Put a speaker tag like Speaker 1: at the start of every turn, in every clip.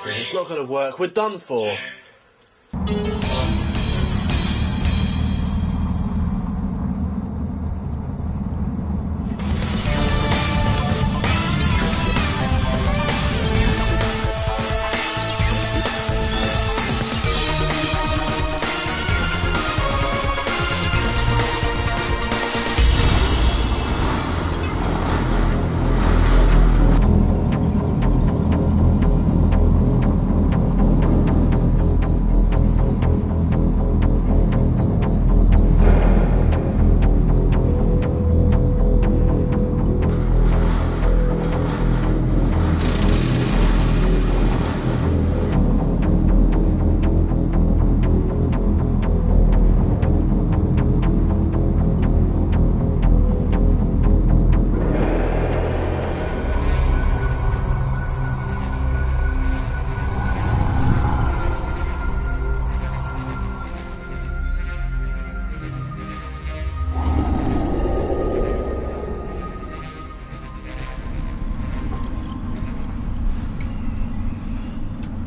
Speaker 1: It's not going to work. We're done for.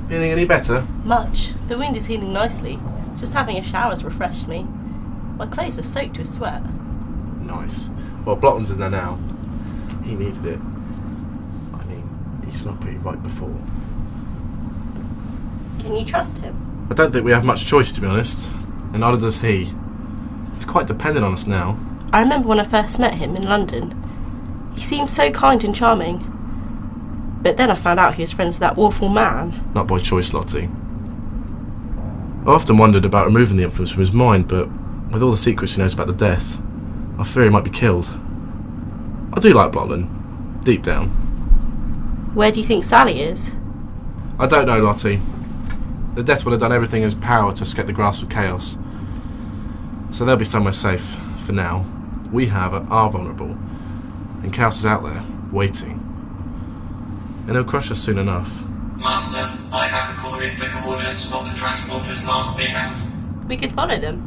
Speaker 2: Feeling any better?
Speaker 3: Much. The wound is healing nicely. Just having a shower's refreshed me. My clothes are soaked with sweat.
Speaker 2: Nice. Well, Blocklon's in there now. He needed it. I mean, he smelled pretty right before.
Speaker 3: Can you trust him?
Speaker 2: I don't think we have much choice, to be honest. And neither does he. He's quite dependent on us now.
Speaker 3: I remember when I first met him in London. He seemed so kind and charming. But then I found out he was friends with that awful man.
Speaker 2: Not by choice, Lotty. I often wondered about removing the influence from his mind, but with all the secrets he knows about the death, I fear he might be killed. I do like Blocklon, deep down.
Speaker 3: Where do you think Sally is?
Speaker 2: I don't know, Lotty. The death would have done everything in his power to escape the grasp of chaos. So they'll be somewhere safe, for now. We are vulnerable, and chaos is out there, waiting. And he'll crush us soon enough.
Speaker 4: Master, I have recorded the coordinates of the transporter's last beam out.
Speaker 3: We could follow them.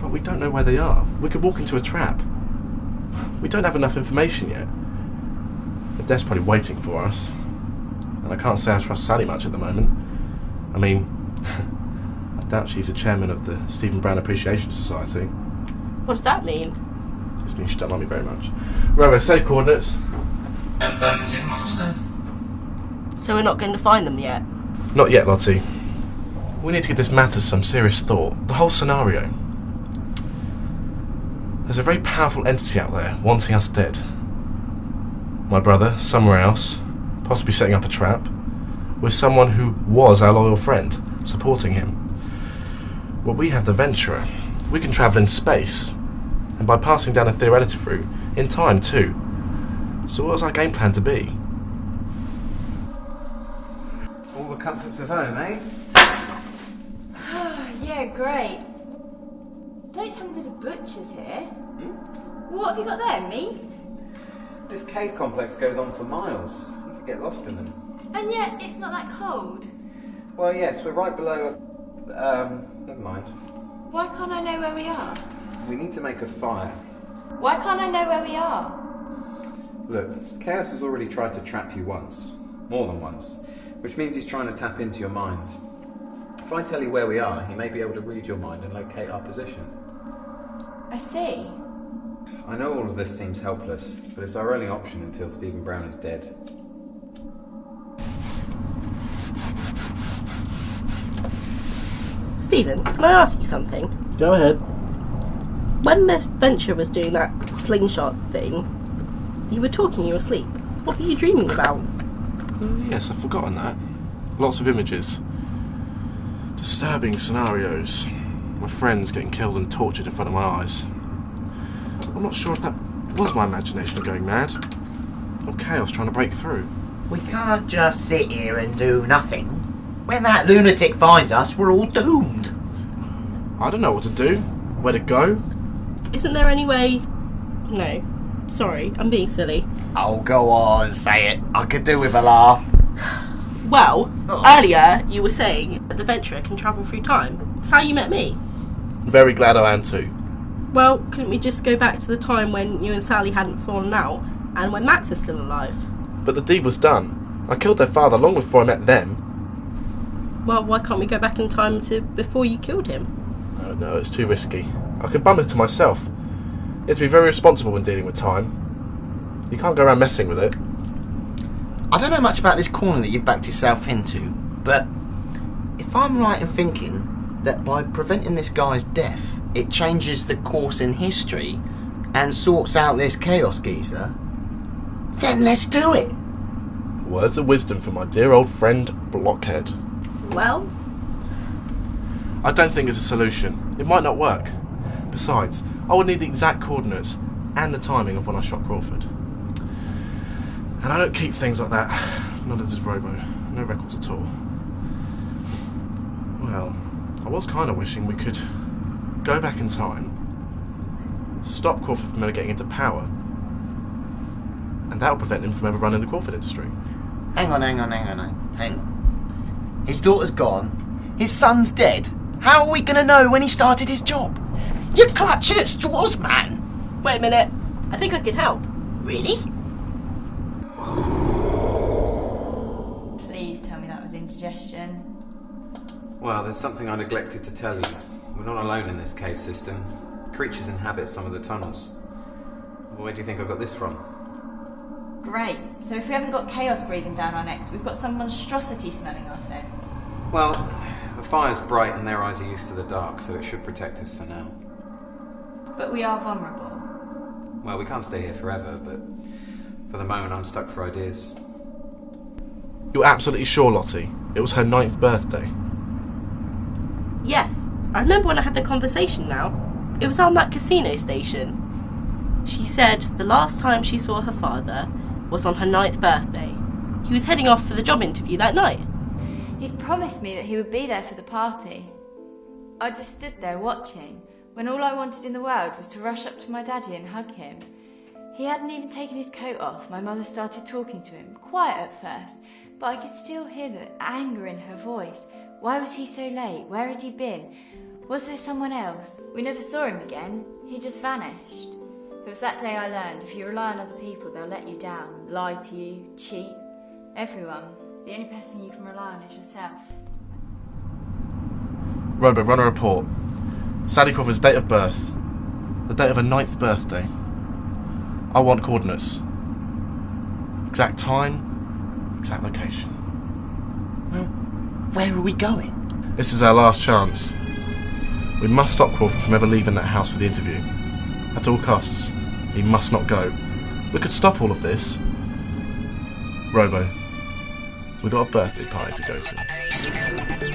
Speaker 2: But we don't know where they are. We could walk into a trap. We don't have enough information yet. The death's probably waiting for us. And I can't say I trust Sally much at the moment. I mean, I doubt she's the chairman of the Stephen Brown Appreciation Society.
Speaker 3: What does that mean?
Speaker 2: It just means she don't like me very much. Right, safe coordinates.
Speaker 4: Affirmative, Master.
Speaker 3: So we're not going to find them yet?
Speaker 2: Not yet, Lottie. We need to give this matter some serious thought. The whole scenario. There's a very powerful entity out there wanting us dead. My brother, somewhere else, possibly setting up a trap, with someone who was our loyal friend, supporting him. Well, we have the Venturer. We can travel in space, and by passing down a theoretic route, in time too. So what's our game plan to be?
Speaker 5: All the comforts of home, eh?
Speaker 6: Yeah, great. Don't tell me there's a butcher's here. What have you got there, meat?
Speaker 5: This cave complex goes on for miles. You could get lost in them.
Speaker 6: And yet, it's not that cold.
Speaker 5: Well, yes, we're right below never mind.
Speaker 6: Why can't I know where we are?
Speaker 5: We need to make a fire.
Speaker 6: Why can't I know where we are?
Speaker 5: Look, Chaos has already tried to trap you once. More than once. Which means he's trying to tap into your mind. If I tell you where we are, he may be able to read your mind and locate our position.
Speaker 6: I see.
Speaker 5: I know all of this seems helpless, but it's our only option until Stephen Brown is dead.
Speaker 3: Stephen, can I ask you something?
Speaker 2: Go ahead.
Speaker 3: When the Venture was doing that slingshot thing, you were talking in your sleep. What were you dreaming about?
Speaker 2: Oh, yes, I've forgotten that. Lots of images. Disturbing scenarios. My friends getting killed and tortured in front of my eyes. I'm not sure if that was my imagination going mad, or chaos trying to break through.
Speaker 7: We can't just sit here and do nothing. When that lunatic finds us, we're all doomed.
Speaker 2: I don't know what to do. Where to go?
Speaker 3: Isn't there any way... No. Sorry, I'm being silly.
Speaker 7: Oh, go on, say it. I could do with a laugh.
Speaker 3: Well, earlier you were saying that the Venturer can travel through time. That's how you met me.
Speaker 2: Very glad I am too.
Speaker 3: Well, couldn't we just go back to the time when you and Sally hadn't fallen out, and when Max was still alive?
Speaker 2: But the deed was done. I killed their father long before I met them.
Speaker 3: Well, why can't we go back in time to before you killed him?
Speaker 2: Oh, no, it's too risky. I could bum it to myself. You have to be very responsible when dealing with time. You can't go around messing with it.
Speaker 7: I don't know much about this corner that you've backed yourself into, but if I'm right in thinking that by preventing this guy's death, it changes the course in history and sorts out this chaos geezer, then let's do it.
Speaker 2: Words of wisdom from my dear old friend Blockhead.
Speaker 3: Well,
Speaker 2: I don't think it's a solution. It might not work. Besides, I would need the exact coordinates and the timing of when I shot Crawford. And I don't keep things like that. Neither does Robo. No records at all. Well, I was kind of wishing we could go back in time, stop Crawford from ever getting into power, and that will prevent him from ever running the Crawford industry.
Speaker 7: Hang on. His daughter's gone. His son's dead. How are we going to know when he started his job? You're clutching at straws, man.
Speaker 3: wait a minute. I think I could help.
Speaker 7: Really?
Speaker 6: Please tell me that was indigestion.
Speaker 5: Well, there's something I neglected to tell you. We're not alone in this cave system. Creatures inhabit some of the tunnels. Where do you think I got this from?
Speaker 6: Great. So if we haven't got chaos breathing down our necks, we've got some monstrosity smelling our scent.
Speaker 5: Well, the fire's bright and their eyes are used to the dark, so it should protect us for now.
Speaker 6: But we are vulnerable.
Speaker 5: Well, we can't stay here forever, but for the moment I'm stuck for ideas.
Speaker 2: You're absolutely sure, Lottie? It was her 9th birthday.
Speaker 3: Yes, I remember when I had the conversation now. It was on that casino station. She said the last time she saw her father was on her 9th birthday. He was heading off for the job interview that night.
Speaker 6: He'd promised me that he would be there for the party. I just stood there watching, when all I wanted in the world was to rush up to my daddy and hug him. He hadn't even taken his coat off. My mother started talking to him, quiet at first, but I could still hear the anger in her voice. Why was he so late? Where had he been? Was there someone else? We never saw him again. He just vanished. It was that day I learned if you rely on other people, they'll let you down, lie to you, cheat. Everyone. The only person you can rely on is yourself.
Speaker 2: Robo, run a report. Sally Crawford's date of birth. The date of her 9th birthday. I want coordinates. Exact time, exact location.
Speaker 7: Well, where are we going?
Speaker 2: This is our last chance. We must stop Crawford from ever leaving that house for the interview. At all costs. He must not go. We could stop all of this. Robo, we've got a birthday party to go to.